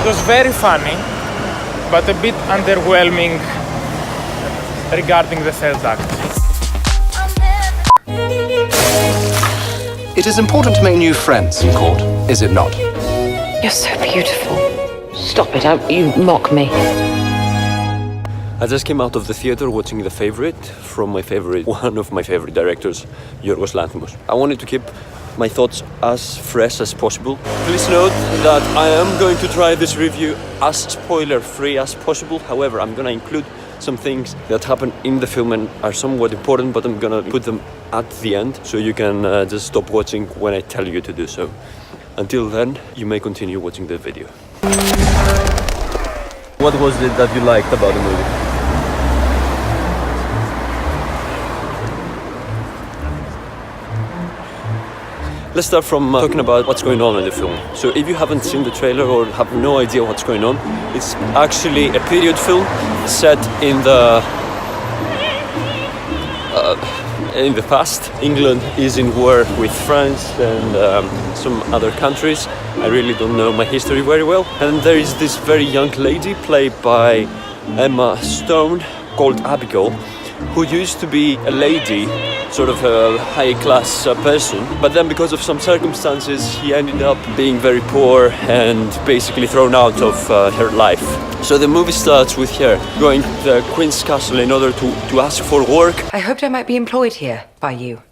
It was very funny, but a bit underwhelming regarding the third act. It is important to make new friends in court, is it not? You're so beautiful. Stop it, you mock me. I just came out of the theater watching The Favorite from one of my favorite directors, Yiorgos Lanthimos. I wanted to keep my thoughts as fresh as possible. Please note that I am going to try this review as spoiler-free as possible. However, I'm gonna include some things that happen in the film and are somewhat important, but I'm gonna put them at the end, so you can just stop watching when I tell you to do so. Until then, you may continue watching the video. What was it that you liked about the movie? Let's start from talking about what's going on in the film. So if you haven't seen the trailer or have no idea what's going on, it's actually a period film set in the past. England is in war with France and some other countries. I really don't know my history very well. And there is this very young lady played by Emma Stone called Abigail, who used to be a lady, sort of a high-class person, but then because of some circumstances he ended up being very poor and basically thrown out of her life. So the movie starts with her going to the Queen's Castle in order to ask for work. I hoped I might be employed here by you.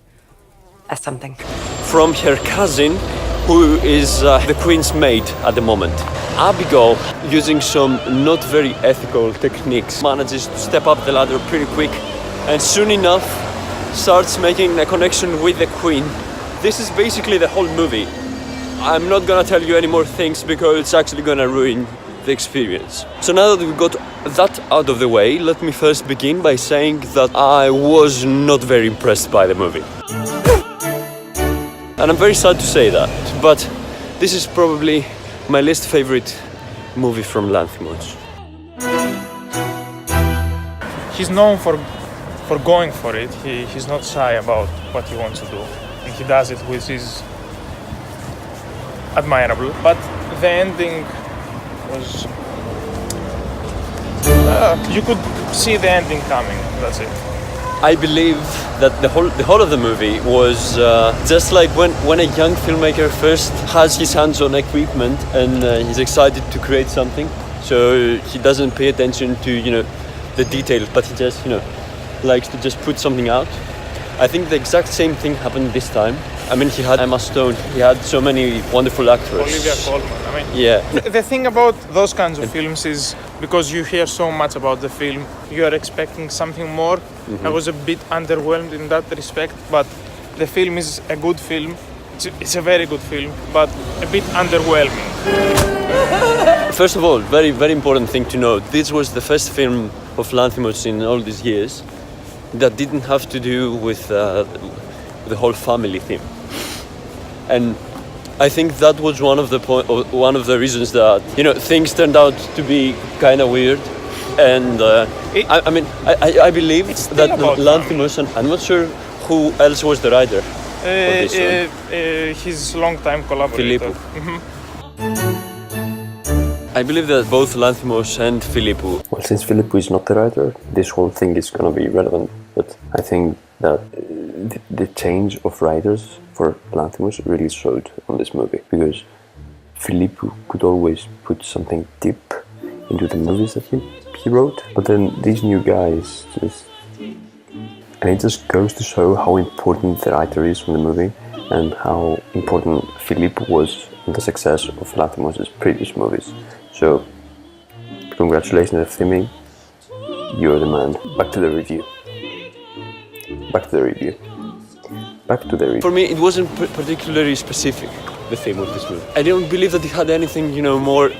As something. From her cousin, who is the Queen's maid at the moment. Abigail, using some not very ethical techniques, manages to step up the ladder pretty quick and soon enough starts making a connection with the Queen. This is basically the whole movie. I'm not gonna tell you any more things because it's actually gonna ruin the experience. So now that we got that out of the way, let me first begin by saying that I was not very impressed by the movie. And I'm very sad to say that, but this is probably my least favorite movie from Lanthimos. He's known for going for it. He's not shy about what he wants to do, and he does it, which is admirable. But the ending was you could see the ending coming. That's it. I believe that the whole of the movie was just like when a young filmmaker first has his hands on equipment and he's excited to create something, so he doesn't pay attention to the details, but he just likes to just put something out. I think the exact same thing happened this time. I mean, he had Emma Stone, he had so many wonderful actors. Olivia Colman. I mean, yeah. The thing about those kinds of films is because you hear so much about the film, you are expecting something more. I was a bit underwhelmed in that respect, but the film is a good film. It's a very good film, but a bit underwhelming. First of all, very, very important thing to note, this was the first film of Lanthimos in all these years that didn't have to do with the whole family theme. And I think that was one of the reasons that things turned out to be kind of weird. And I believe that Lanthimos, and I'm not sure who else was the writer of this one. His long-time collaborator. I believe that both Lanthimos and Philippou. Well, since Philippou is not the writer, this whole thing is gonna be relevant. But I think that the change of writers for Lanthimos really showed on this movie, because Philippou could always put something deep into the movies that he wrote, but then these new guys and it just goes to show how important the writer is from the movie and how important Philippou was in the success of Lanthimos' previous movies. So, congratulations, Timmy. You're the man. Back to the review. For me, it wasn't particularly specific, the theme of this movie. I don't believe that it had anything, more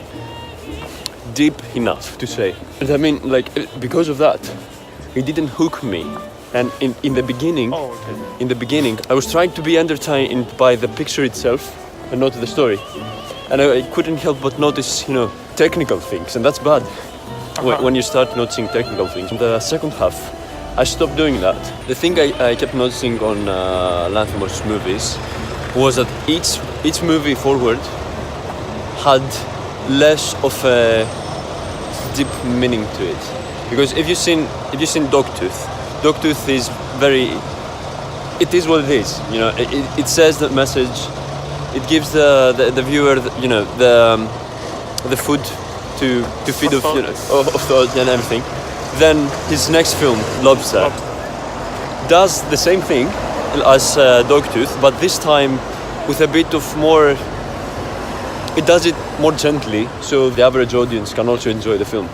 deep enough to say. And I mean, because of that, it didn't hook me. And in the beginning, I was trying to be entertained by the picture itself and not the story. And I couldn't help but notice, technical things, and that's bad when you start noticing technical things. In the second half, I stopped doing that. The thing I kept noticing on Lanthimos' movies was that each movie forward had less of a deep meaning to it. Because if you've seen Dogtooth is very. It is what it is. You know, it says that message. It gives the viewer, you know, the food to feed of, you know, of thought and everything. Then his next film, Lobster, does the same thing as Dogtooth, but this time with a bit of more. It does it more gently, so the average audience can also enjoy the film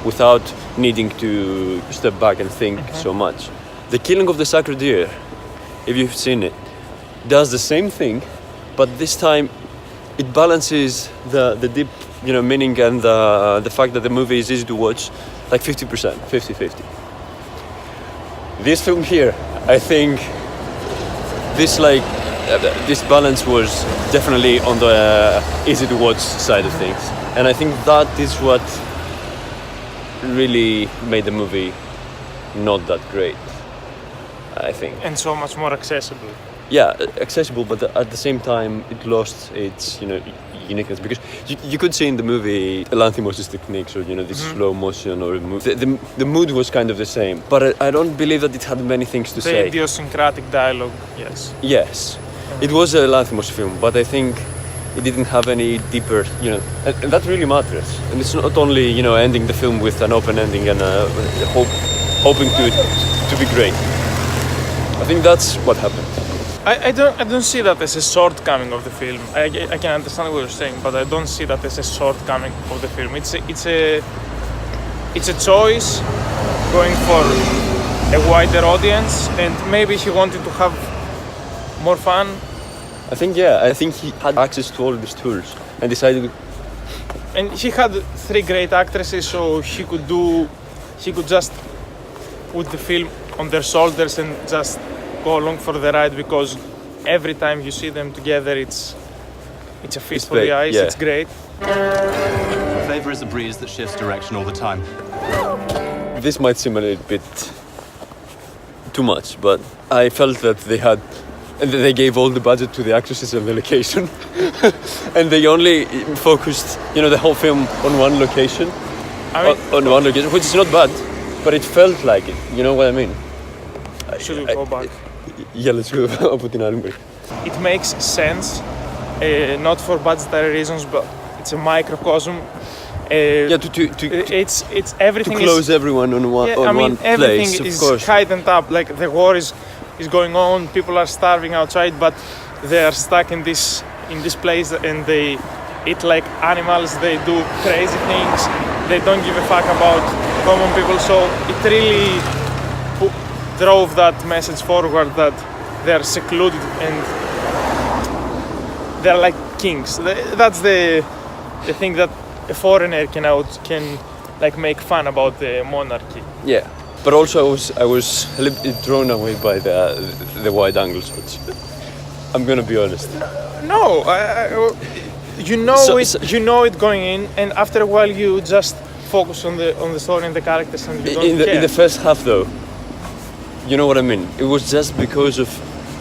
without needing to step back and think so much. The Killing of the Sacred Deer, if you've seen it, does the same thing, but this time it balances the deep, you know, meaning and the fact that the movie is easy to watch, like 50%, 50-50. This film here, I think this balance was definitely on the easy to watch side of things, and I think that is what really made the movie not that great, I think. And so much more accessible. Yeah, accessible, but at the same time it lost its, you know, uniqueness, because you could see in the movie Lanthimos' techniques, or, you know, this slow motion, or the mood was kind of the same, but I don't believe that it had many things to say. The idiosyncratic dialogue, yes. Yes, it was a Lanthimos film, but I think it didn't have any deeper, you know, and that really matters. And it's not only, you know, ending the film with an open ending and hoping to be great. I think that's what happened. I don't see that as a shortcoming of the film. I can understand what you're saying, but I don't see that as a shortcoming of the film. It's a choice going for a wider audience, and maybe he wanted to have more fun. I think he had access to all these tools and decided. And he had 3 great actresses, so he could just put the film on their shoulders and just go along for the ride, because every time you see them together, it's a feast for the eyes. Yeah. It's great. Flavor is a breeze that shifts direction all the time. This might seem a little bit too much, but I felt that they gave all the budget to the actresses and the location, and they only focused, you know, the whole film on one location, on one location, which is not bad, but it felt like it. You know what I mean? Should we go back? Yeah, let's go από την άλλη μεριά. It makes sense, not for budgetary reasons, but it's a microcosm. It's everything. To close everyone on one place. Everything is heightened up. Like the war is going on. People are starving outside, but they are stuck in this place, and they eat like animals. They do crazy things. They don't give a fuck about common people. So it really drove that message forward, that they're secluded and they're like kings. That's the thing that a foreigner can like make fun about the monarchy. Yeah, but also I was a little bit thrown away by the wide angles, which I'm gonna be honest. No, you know it going in, and after a while you just focus on the story and the characters, and you don't care. In the first half, though, you know what I mean? It was just because of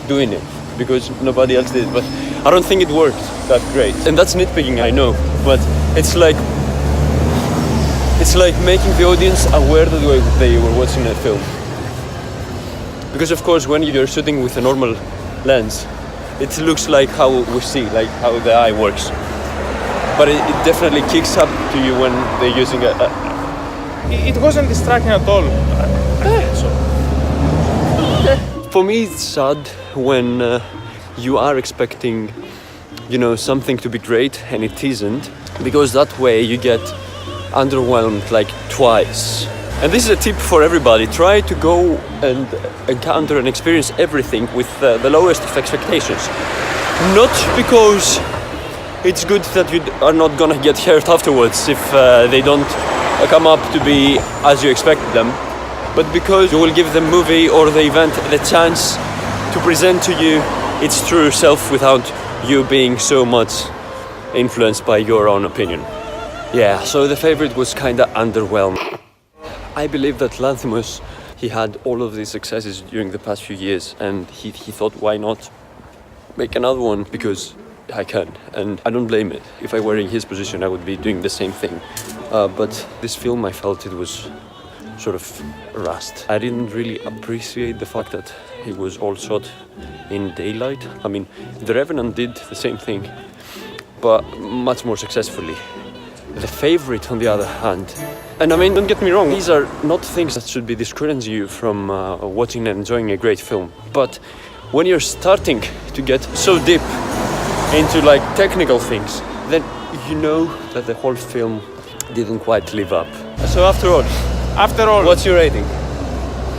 doing it, because nobody else did. But I don't think it worked that great. And that's nitpicking, I know. But it's like making the audience aware that they were watching a film. Because of course, when you're shooting with a normal lens, it looks like how we see, like how the eye works. But it definitely kicks up to you when they're using It wasn't distracting at all. For me, it's sad when you are expecting, you know, something to be great and it isn't, because that way you get underwhelmed like twice. And this is a tip for everybody: try to go and encounter and experience everything with the lowest of expectations. Not because it's good that you are not gonna get hurt afterwards if they don't come up to be as you expected them, but because you will give the movie or the event the chance to present to you its true self without you being so much influenced by your own opinion. Yeah, so the favorite was kinda underwhelmed. I believe that Lanthimos, he had all of these successes during the past few years, and he thought, why not make another one? Because I can, and I don't blame it. If I were in his position, I would be doing the same thing. But this film, I felt it was sort of rushed. I didn't really appreciate the fact that it was all shot in daylight. I mean, The Revenant did the same thing, but much more successfully. The Favourite, on the other hand, and I mean, don't get me wrong, these are not things that should be discouraging you from watching and enjoying a great film. But when you're starting to get so deep into like technical things, then you know that the whole film didn't quite live up. So after all, what's your rating?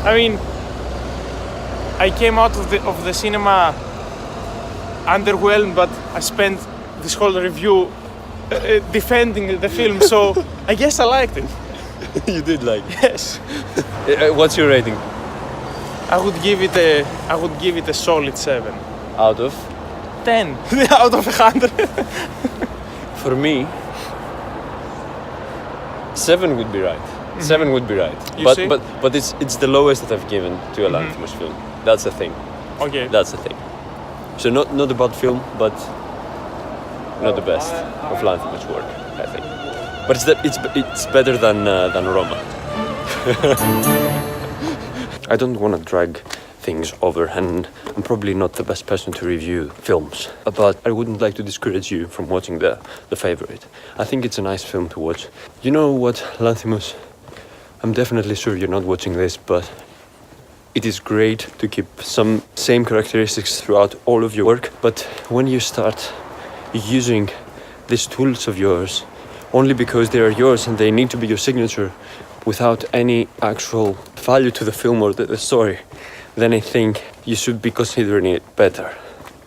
I mean, I came out of the cinema underwhelmed, but I spent this whole review defending the film, so I guess I liked it. You did like it? Yes. What's your rating? I would give it a solid 7 Out of? 10 out of 100. For me, 7 would be right. 7 would be right. You see? But it's the lowest that I've given to a Lanthimos film. That's the thing. Okay. That's the thing. So not a bad film, but not the best of Lanthimos' work, I think. But it's better than Roma. I don't want to drag things over, and I'm probably not the best person to review films, but I wouldn't like to discourage you from watching The Favourite. I think it's a nice film to watch. You know what, Lanthimos? I'm definitely sure you're not watching this, but it is great to keep some same characteristics throughout all of your work, but when you start using these tools of yours only because they are yours and they need to be your signature without any actual value to the film or the story, then I think you should be considering it better.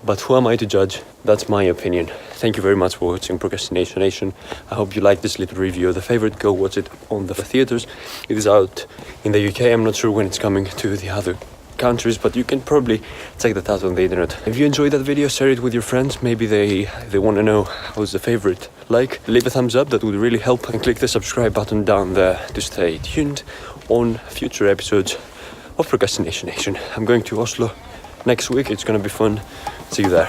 But who am I to judge? That's my opinion. Thank you very much for watching Procrastination. I hope you liked this little review of The Favourite. Go watch it on the theatres. It is out in the UK. I'm not sure when it's coming to the other countries, but you can probably check that out on the internet. If you enjoyed that video, share it with your friends. Maybe they want to know how's The Favourite like. Leave a thumbs up, that would really help, and click the subscribe button down there to stay tuned on future episodes of Procrastination Nation. I'm going to Oslo next week. It's gonna be fun. See you there.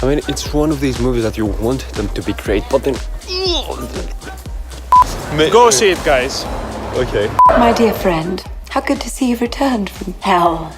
I mean, it's one of these movies that you want them to be great, but then Go see it, guys. Okay. My dear friend, how good to see you've returned from hell.